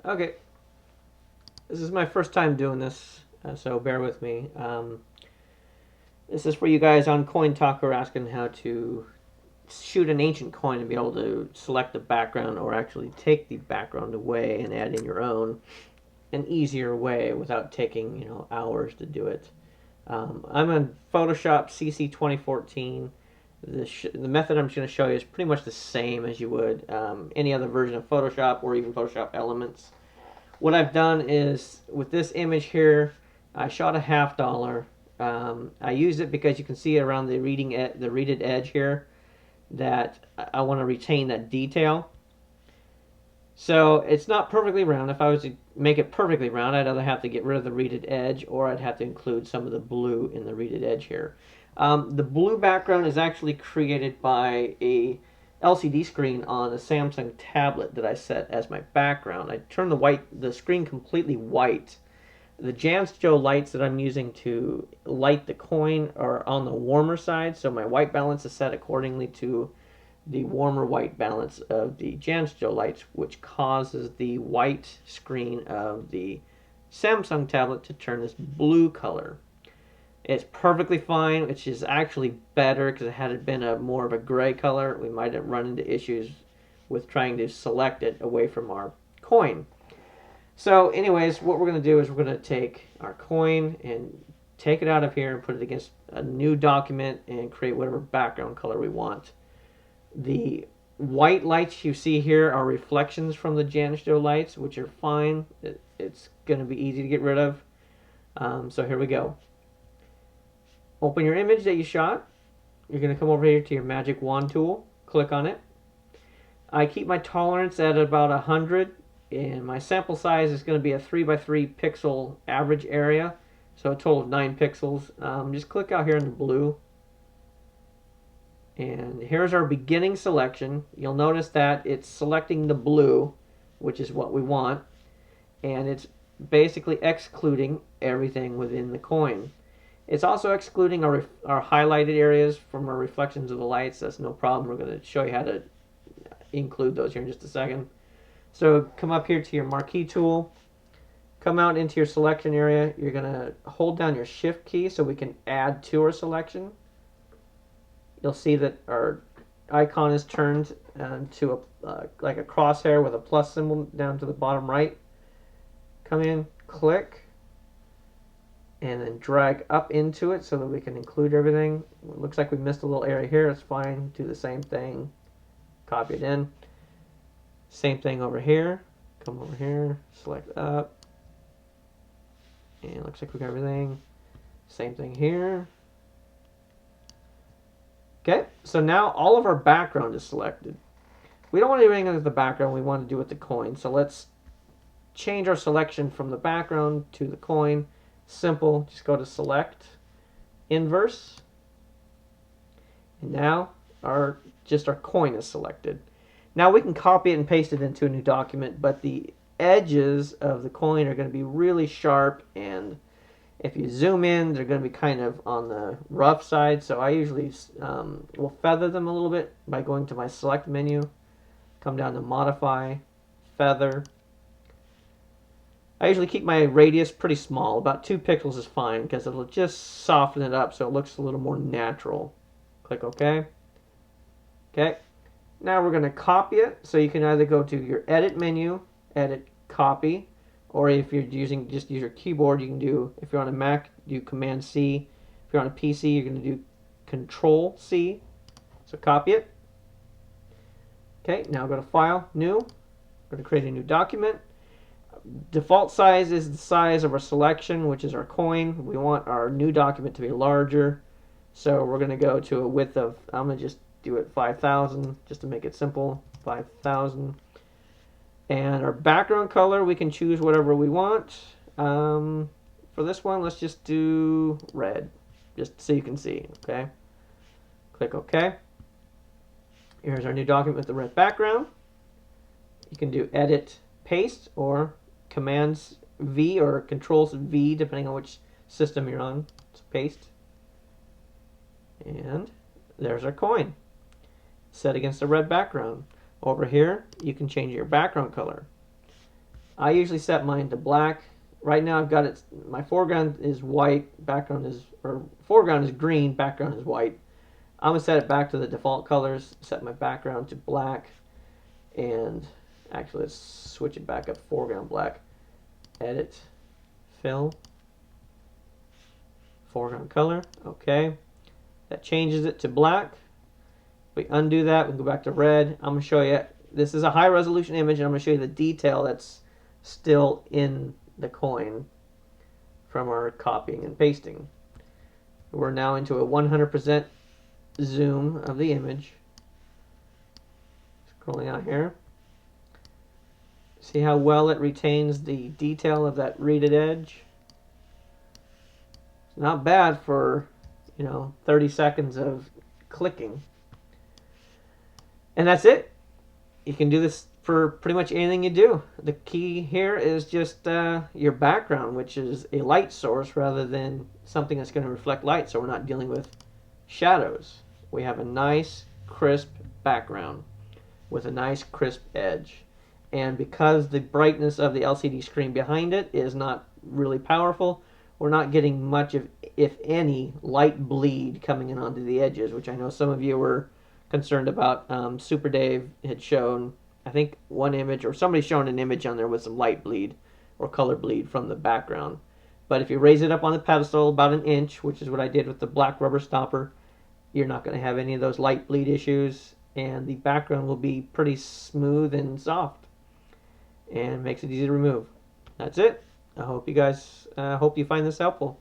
Okay, this is my first time doing this, so bear with me. This is for you guys on Coin Talker asking how to shoot an ancient coin and be able to select the background or actually take the background away and add in your own, an easier way without taking hours to do it. I'm in Photoshop CC 2014. The method I'm going to show you is pretty much the same as you would any other version of Photoshop or even Photoshop Elements. What I've done is with this image here, I shot a $half. I used it because you can see around the reeded edge here that I want to retain that detail. So it's not perfectly round. If I was to make it perfectly round, I'd either have to get rid of the reeded edge or I'd have to include some of the blue in the reeded edge here. The blue background is actually created by a LCD screen on a Samsung tablet that I set as my background. I turned the screen completely white. The Jansto lights that I'm using to light the coin are on the warmer side, so my white balance is set accordingly to the warmer white balance of the Jansto lights, which causes the white screen of the Samsung tablet to turn this blue color. It's perfectly fine, which is actually better because had it been a more of a gray color, we might have run into issues with trying to select it away from our coin. So anyways, what we're going to do is we're going to take our coin and take it out of here and put it against a new document and create whatever background color we want. The white lights you see here are reflections from the Jansto lights, which are fine. It's going to be easy to get rid of. So here we go. Open your image that you shot. You're going to come over here to your magic wand tool. Click on it. I keep my tolerance at about 100, and my sample size is going to be a 3x3 pixel average area, so a total of 9 pixels. Just click out here in the blue. And here's our beginning selection. You'll notice that it's selecting the blue, which is what we want, and it's basically excluding everything within the coin. It's also excluding our highlighted areas from our reflections of the lights. That's no problem. We're going to show you how to include those here in just a second. So come up here to your marquee tool. Come out into your selection area. You're going to hold down your shift key so we can add to our selection. You'll see that our icon is turned to like a crosshair with a plus symbol down to the bottom right. Come in, click, and then drag up into it so that we can include everything. It looks like we missed a little area here. It's fine. Do the same thing. Copy it in. Same thing over here. Come over here, select up, and it looks like we got everything. Same thing here. Okay, so now all of our background is selected. We don't want to do anything with the background. We want to do with the coin. So let's change our selection from the background to the coin. Simple. Just go to select, inverse, and now our coin is selected. Now we can copy it and paste it into a new document, but the edges of the coin are going to be really sharp, and if you zoom in, they're going to be kind of on the rough side. So I usually will feather them a little bit by going to my select menu, come down to modify, feather. I usually keep my radius pretty small. About 2 pixels is fine because it'll just soften it up so it looks a little more natural. Click OK. Okay. Now we're going to copy it. So you can either go to your edit menu, edit, copy, or if you're using just use your keyboard, you can do, if you're on a Mac, do Command C. If you're on a PC, you're going to do Control C. So copy it. Okay, now go to File, New. I'm going to create a new document. Default size is the size of our selection, which is our coin. We want our new document to be larger. So we're going to go to a width of, I'm going to just do it 5,000 just to make it simple, 5,000. And our background color, we can choose whatever we want. For this one, let's just do red, just so you can see, okay? Click OK. Here's our new document with the red background. You can do edit, paste, or Commands V or Controls V, depending on which system you're on. It's paste. And there's our coin, set against a red background. Over here, you can change your background color. I usually set mine to black. Right now I've got it, my foreground is white, background is, or foreground is green, background is white. I'm going to set it back to the default colors, set my background to black, and actually let's switch it back up, foreground black. Edit, fill, foreground color, okay. That changes it to black. We undo that, we can go back to red. I'm going to show you, this is a high resolution image, and I'm going to show you the detail that's still in the coin from our copying and pasting. We're now into a 100% zoom of the image. Scrolling out here. See how well it retains the detail of that rated edge? It's not bad for, 30 seconds of clicking. And that's it. You can do this for pretty much anything you do. The key here is just your background, which is a light source rather than something that's going to reflect light, so we're not dealing with shadows. We have a nice crisp background with a nice crisp edge. And because the brightness of the LCD screen behind it is not really powerful, we're not getting much of, if any, light bleed coming in onto the edges, which I know some of you were concerned about. Super Dave had shown, I think, one image, or somebody's shown an image on there with some light bleed or color bleed from the background. But if you raise it up on the pedestal about an inch, which is what I did with the black rubber stopper, you're not going to have any of those light bleed issues, and the background will be pretty smooth and soft and makes it easy to remove. That's it. I hope you guys hope you find this helpful.